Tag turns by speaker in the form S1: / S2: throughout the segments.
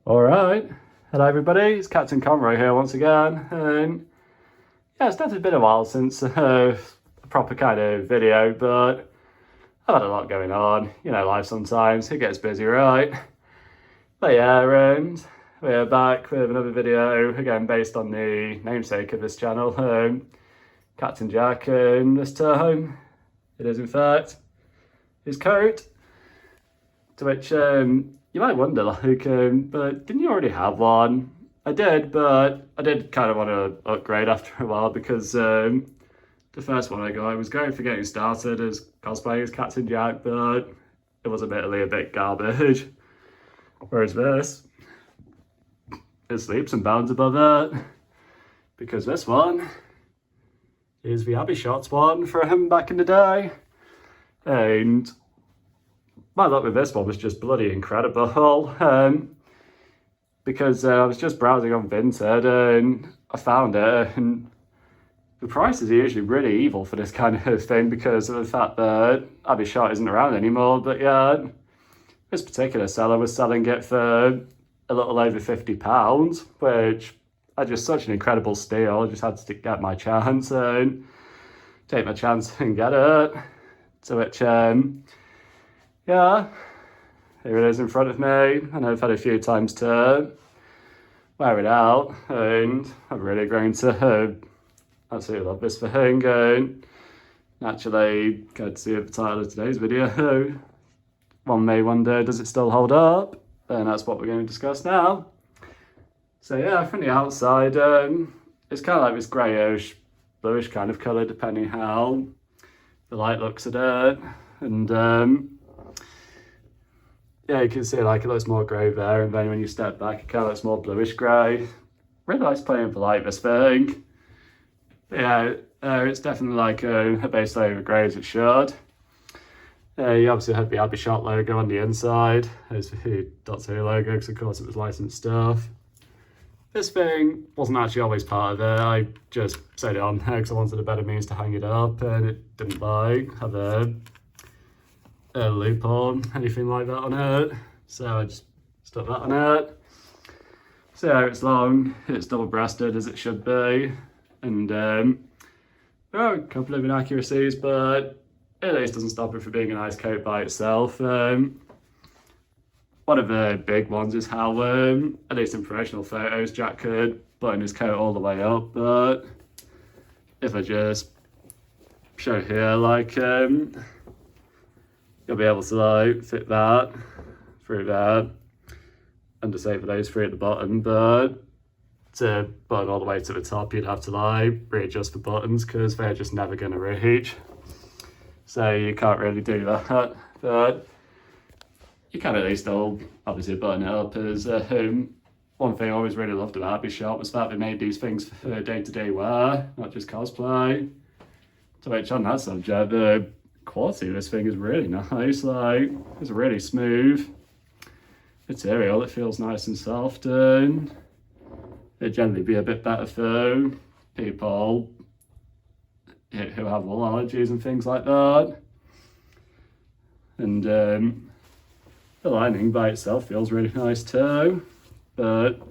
S1: Alright, hello everybody, it's Captain Conroy here once again, and yeah, it's definitely been a while since a proper kind of video, but I've had a lot going on, you know, life sometimes, it gets busy, right? But yeah, and we're back with another video, again based on the namesake of this channel, Captain Jack, and this time it is in fact his coat, to which you might wonder, like, but didn't you already have one? I did, but I did kind of want to upgrade after a while because the first one I got, I was going for getting started as cosplay as Captain Jack, but it was admittedly a bit garbage. Whereas this, it sleeps and bounds above it, because this one is the Abbyshot one from back in the day. And my luck with this one was just bloody incredible, because I was just browsing on Vinted and I found it, and the prices are usually really evil for this kind of thing because of the fact that Abbyshot isn't around anymore. But yeah, this particular seller was selling it for a little over £50, which I just such an incredible steal. I just had to get my chance and take my chance and get it. To which yeah, here it is in front of me. I know I've had a few times to wear it out, and I'm really going to absolutely love this thing. And naturally, courtesy of the title of today's video, one may wonder, does it still hold up? And that's what we're going to discuss now. So yeah, from the outside, it's kind of like this greyish, bluish kind of colour, depending how the light looks at it. And yeah, you can see like it looks more grey there, and then when you step back, it kind of looks more bluish grey. Really nice playing with the light, this thing. But yeah, it's definitely like a base layer of grey as it should. You obviously had the Abbyshot logo on the inside. There's the Doctor Who logo, because of course it was licensed stuff. This thing wasn't actually always part of it. I just sewed it on there because I wanted a better means to hang it up, and it didn't like have a loop or anything like that on it, so I just stuck that on it. So yeah, it's long, it's double-breasted as it should be, and there are a couple of inaccuracies, but at least doesn't stop it from being a nice coat by itself. One of the big ones is how, at least in promotional photos, Jack could button his coat all the way up, but if I just show here, like, you'll be able to like fit that through there and disable those three at the bottom, but to button all the way to the top, you'd have to like readjust the buttons because they're just never going to reach. So you can't really do that, but you can at least still obviously button it up. As one thing I always really loved about Abbyshot was that they made these things for day-to-day wear, not just cosplay. To which on that subject, the quality of this thing is really nice. Like, it's a really smooth material. It feels nice and soft, and it'd generally be a bit better for people who have wool allergies and things like that. And the lining by itself feels really nice too, but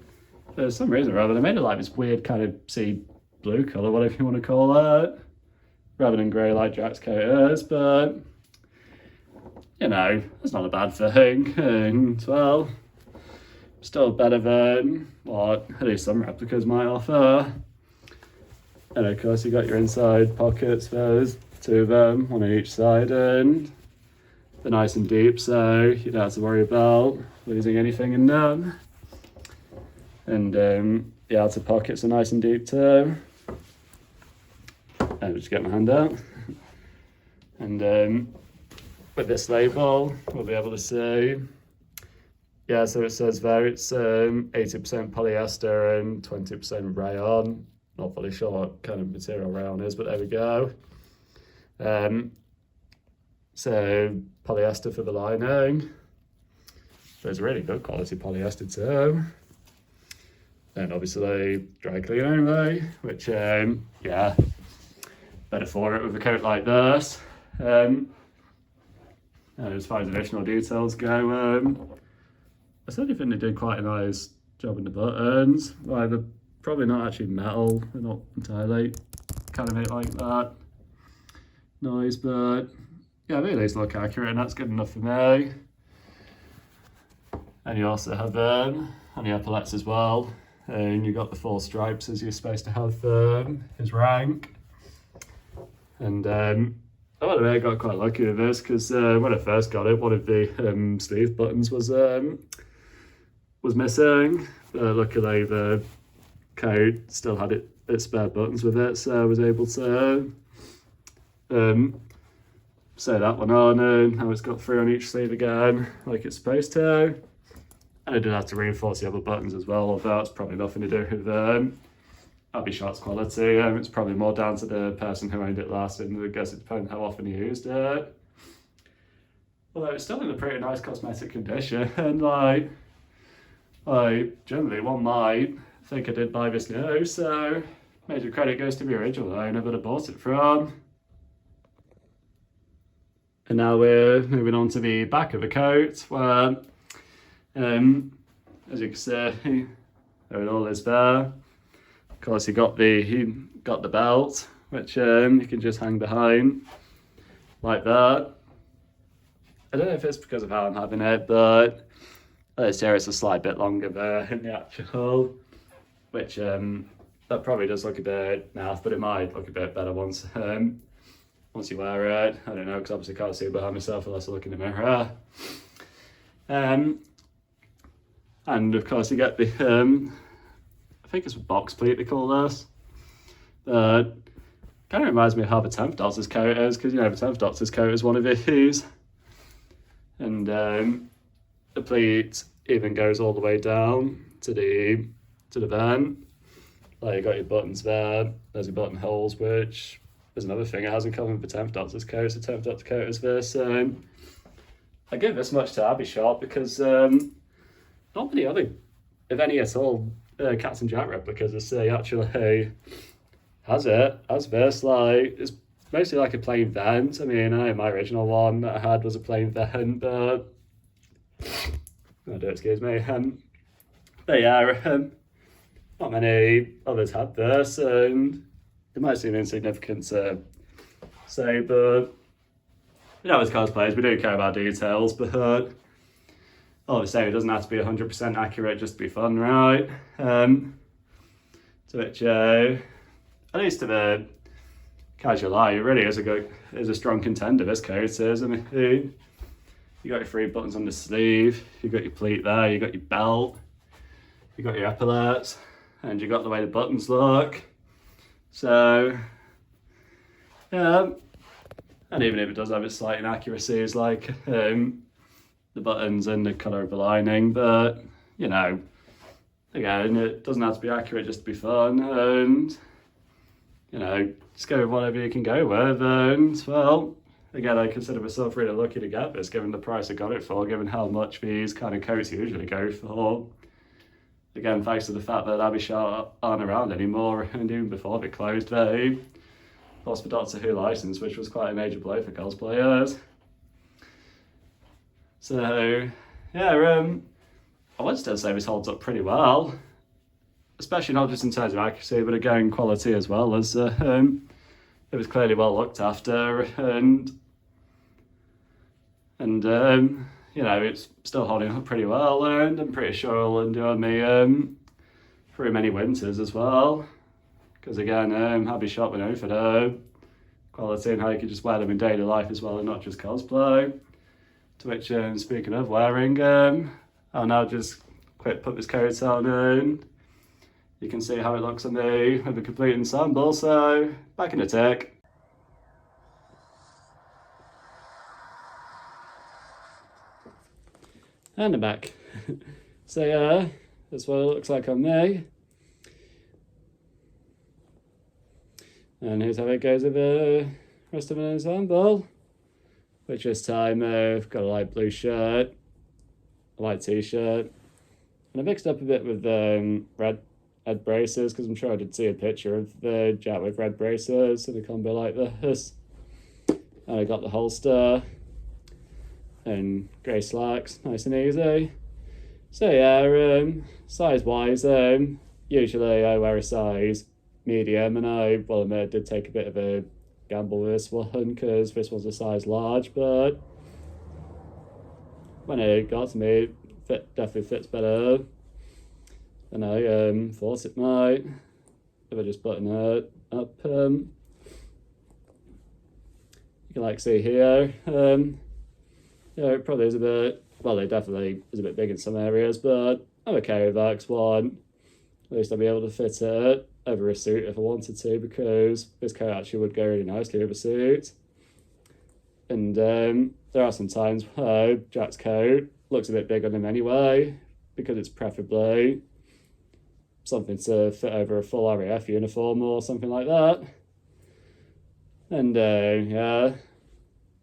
S1: for some reason or other they made it like this weird kind of sea blue colour, whatever you want to call it, rather than grey like Jack's coat is. But you know, it's not a bad thing, and well, still better than what at least some replicas might offer. And of course you got your inside pockets, there's two of them, one on each side, and they're nice and deep, so you don't have to worry about losing anything in them. And the outer pockets are nice and deep too. I'll just get my hand out. And with this label, we'll be able to see, yeah, so it says there it's 80% polyester and 20% rayon. Not fully sure what kind of material rayon is, but there we go. So polyester for the lining. There's really good quality polyester too. And obviously dry clean only, which yeah, better for it with a coat like this. And as far as additional details go, certainly think they did quite a nice job in the buttons. Like, they're probably not actually metal, they're not entirely kind of make like that noise, but yeah, they at least look accurate, and that's good enough for me. And you also have on the epaulets as well, and you've got the 4 stripes as you're supposed to have his rank. And I would have got quite lucky with this, because when I first got it, one of the sleeve buttons was missing, but luckily the coat still had its spare buttons with it, so I was able to sew that one on, and now it's got 3 on each sleeve again, like it's supposed to. And I did have to reinforce the other buttons as well, although it's probably nothing to do with Abbyshot's quality. It's probably more down to the person who owned it last, and I guess it depends how often he used it. Although it's still in a pretty nice cosmetic condition, and like generally one might think I did buy this new, so major credit goes to the original owner that I bought it from. And now we're moving on to the back of the coat, where as you can see, there it all is there. Of course, he got the belt, which you can just hang behind like that. I don't know if it's because of how I'm having it, but this here is a slight bit longer there in the actual, which that probably does look a bit naff, but it might look a bit better once you wear it. I don't know, because obviously I can't see behind myself unless I look in the mirror. And of course you get the, I think it's a box pleat they call this. But kind of reminds me of how the 10th Doctor's coat is, because you know the 10th Doctor's coat is one of these. And the pleat even goes all the way down to the vent. Like, you got your buttons there, there's your buttonholes, which is another thing it has in common with the 10th Doctor's coat. The 10th Doctor coat is this. I give this much to Abbyshot because not many other, if any at all, Captain Jack replicas I see actually has this. Like, it's mostly like a plain vent. I mean, I know my original one that I had was a plain vent, but excuse me. But yeah, not many others had this, and it might seem insignificant to say, but you know, as cosplayers, we do care about details, but obviously it doesn't have to be 100% accurate just to be fun, right? To which, at least to the casual eye, it really is a strong contender, this coat is. I mean, you got your 3 buttons on the sleeve, you got your pleat there, you got your belt, you got your epaulets, and you got the way the buttons look. So, yeah, and even if it does have its slight inaccuracies, like the buttons and the colour of the lining, but you know, again, it doesn't have to be accurate just to be fun, and you know, just go with whatever you can go with. And well, again, I consider myself really lucky to get this, given the price I got it for, given how much these kind of coats usually go for. Again, thanks to the fact that Abbyshot aren't around anymore, and even before they closed, they lost the Doctor Who license, which was quite a major blow for cosplayers. So, yeah, I would still say this holds up pretty well, especially not just in terms of accuracy, but again, quality as well, as it was clearly well looked after, and you know, it's still holding up pretty well, and I'm pretty sure it'll endure me through many winters as well, because again, Abbyshot went over for the quality and how you could just wear them in daily life as well, and not just cosplay. To which, speaking of wearing, I'll now just quick put this coat on, and you can see how it looks on me with a complete ensemble. So back in a tick. And I'm back. So yeah, that's what it looks like on me. And here's how it goes with the rest of an ensemble. Which this time I've got a light blue shirt, a white t-shirt, and I mixed up a bit with red braces, because I'm sure I did see a picture of the Jack with red braces in a combo like this. And I got the holster and grey slacks, nice and easy. So yeah, size wise, usually I wear a size medium, and I will admit I did take a bit of a gamble with this one because this was a size large, but when it got to me, it definitely fits better than I thought it might. If I just button it up, you can like see here, yeah, it probably is a bit, well, it definitely is a bit big in some areas, but I'm okay with that because one, at least I'll be able to fit it over a suit if I wanted to, because this coat actually would go really nicely with a suit. And there are some times where Jack's coat looks a bit big on him anyway, because it's preferably something to fit over a full RAF uniform or something like that. And yeah,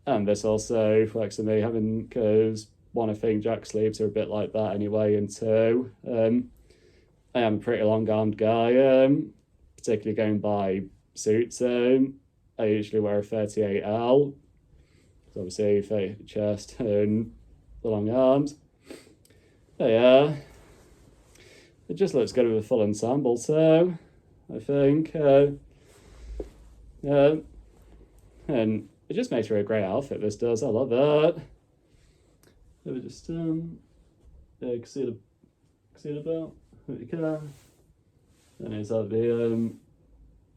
S1: and this also works for me, having, because one, I think Jack's sleeves are a bit like that anyway, and two, I am a pretty long-armed guy, particularly going by suits. I usually wear a 38L, so obviously 30 chest and the long arms. But yeah, it just looks good with a full ensemble, so I think, yeah, and it just makes for a great outfit, this does, I love it. Let me just, yeah, you can see the belt, if you can. And it's like the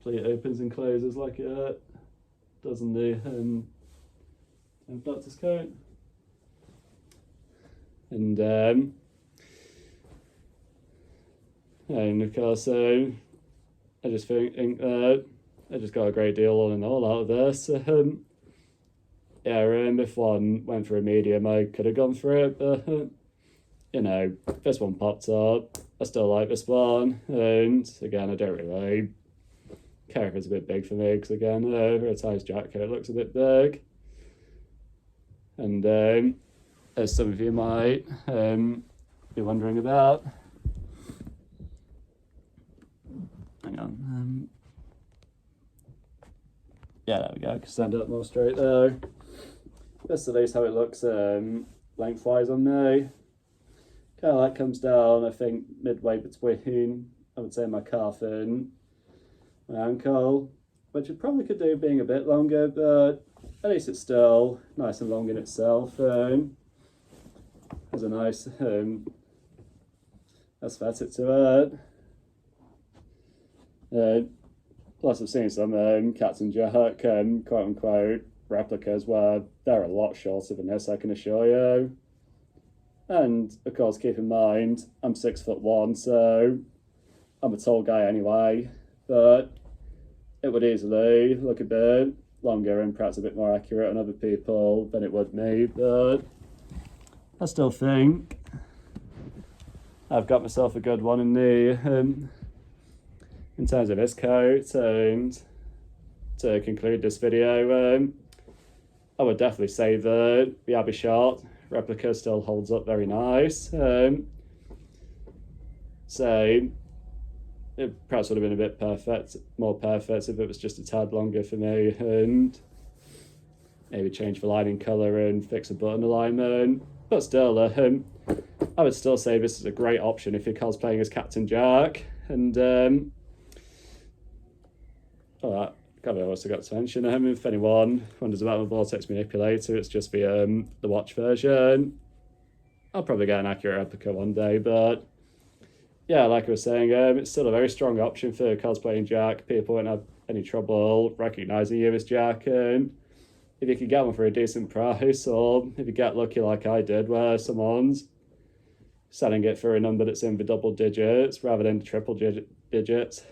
S1: pleat opens and closes like it does in the doctor's coat. And of course, I just think I just got a great deal all in all out of this. Yeah, if one went for a medium, I could have gone for it, but you know, this one popped up. I still like this one, and again, I don't really care if it's a bit big for me, because again, for a size jacket, it looks a bit big. And as some of you might be wondering about, hang on, yeah, there we go, I can stand up more straight there. That's at least how it looks lengthwise on me. Kind of like comes down, I think, midway between, I would say, my calf and my ankle, which it probably could do being a bit longer, but at least it's still nice and long in itself. Has a nice aesthetic to it. Plus, I've seen some Captain Jack, quote unquote, replicas where they're a lot shorter than this, I can assure you. And of course, keep in mind, I'm 6'1", so I'm a tall guy anyway, but it would easily look a bit longer and perhaps a bit more accurate on other people than it would me, but I still think I've got myself a good one in the in terms of this coat. And to conclude this video, I would definitely say that the Abbyshot replica still holds up very nice. So it perhaps would have been a bit more perfect if it was just a tad longer for me, and maybe change the lining colour and fix a button alignment. But still, I would still say this is a great option if you're cosplaying as Captain Jack. And oh, I also got to mention, if anyone wonders about my vortex manipulator, it's just the watch version. I'll probably get an accurate replica one day, but yeah, like I was saying, it's still a very strong option for cosplaying Jack. People won't have any trouble recognising you as Jack, and if you can get one for a decent price, or if you get lucky like I did, where someone's selling it for a number that's in the double digits rather than triple digits,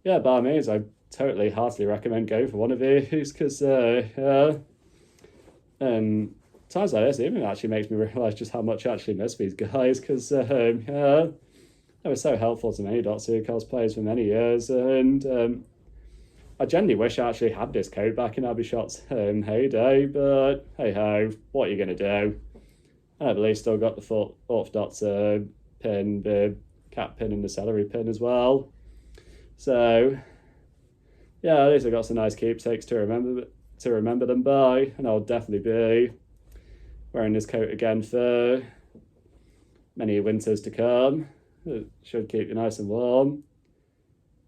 S1: yeah, by all means, I totally heartily recommend going for one of these, because times like this, it even actually makes me realise just how much I actually miss these guys, because they were so helpful to many Doctor Who cosplayers for many years, and I genuinely wish I actually had this coat back in Abbyshot's heyday, but hey ho, what are you going to do? I've at least still got the fourth Doctor pin, the cat pin and the celery pin as well. So yeah, at least I got some nice keepsakes to remember them by, and I'll definitely be wearing this coat again for many winters to come. It should keep you nice and warm.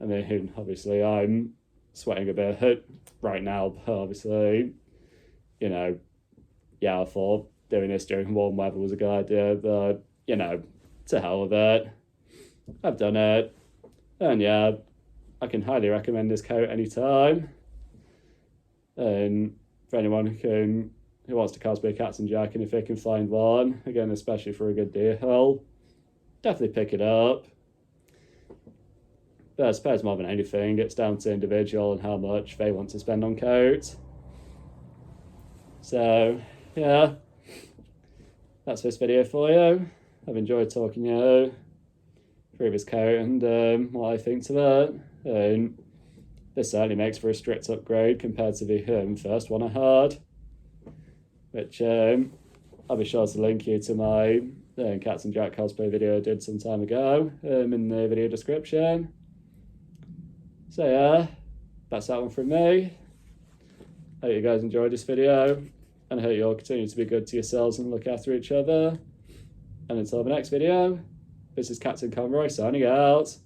S1: I mean, obviously I'm sweating a bit right now, but obviously, you know, yeah, I thought doing this during warm weather was a good idea, but, you know, to hell with it. I've done it. And yeah, I can highly recommend this coat anytime. And for anyone who wants to cosplay Captain Jack, and if they can find one, again, especially for a good deal, definitely pick it up. But I suppose more than anything, it's down to individual and how much they want to spend on coats. So, yeah, that's this video for you. I've enjoyed talking you through this coat and what I think to it. And this certainly makes for a strict upgrade compared to the first one I had, which I'll be sure to link you to my Captain Jack cosplay video I did some time ago in the video description. So yeah, that's that one from me. Hope you guys enjoyed this video, and I hope you all continue to be good to yourselves and look after each other. And until the next video, this is Captain Conroy signing out.